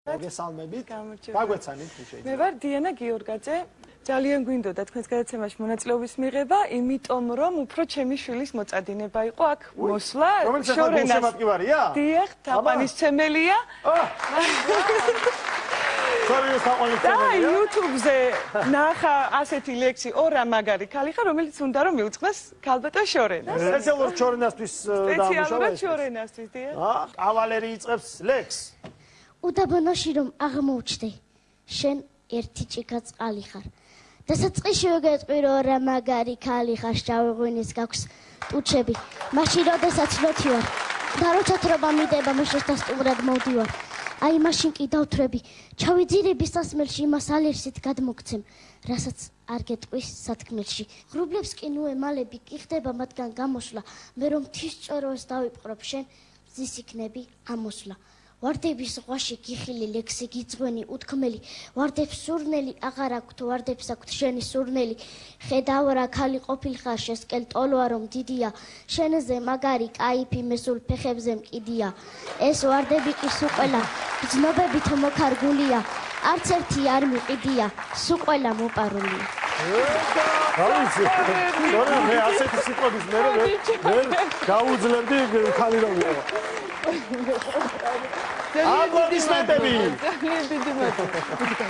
მოგესალმებით. გაგვეცანით თუ შეიძლება. მე ვარ დიანა გიორგაძე. ძალიან გვინდოდა თქვენს გადაცემაში მონაწილეობის მიღება, იმიტომ რომ უფრო ჩემი შვილის მოწადინება იყო აქ მოსვლა. შორენასმატკივარია? დიახ, თაყვანისცემელია. და YouTube-ზე ნახა ასეთი ლექსი ორა მაგარი ქალი ხარ, რომელიც უნდა რომ მივწყდეს ქალბატო შორენას. სპეციალურად შორენასთვის დაამუშავა. სპეციალურად შორენასთვის, დიახ. კავალერი იწყებს ლექსს. უდაბნოში რომ აღმოჩნდე, შენ ერთი ჭიქა წყალი ხარ. დასაწყისშივე გეტყვირო რა მაგარი ქალი ხარ, შავი ღვინის გაქვს ტუჩები. მაშინ როდესაც ნოთი ვარ, და როცა თრობა მიდება, მაშინ დასტუმრად მოვდივარ. აი მაშინ კი დავთვრები, ჩავიძირები სასმელში იმას ალერსით გადმოგცემ, რასაც არ გეტყვის სათქმელში. ღრუბლებს კი ნუ ემალები, კი ხდება მათგან გამოსვლა, მე რომ მთის ჭოროს დავიპყრობ შენ, მზის იქნები ამოსვლა. ვარდების ზღვაში გიხილი ლექსი გიძღვენი უთქმელი, ვარდებს სურნელი აღარ აქვთ, ვარდებს აქვთ შენი სურნელი. ხედავ რა ქალი ყოფილხარ, შესკელ ტოლოა რომ დიდია, შენზე მაგარი კაიფი მესულ ფეხებზე მკიდია. ეს ვარდები კი სულ ყველა გრძნობებით მოკარგულია, არც ერთი არ მიყიდია, სულ ყველა მოპარულია. გავიცი, მე ასეთი სიტყვების მე გაუძლებდი ქალი რომ ვიყო. Aplodismentები!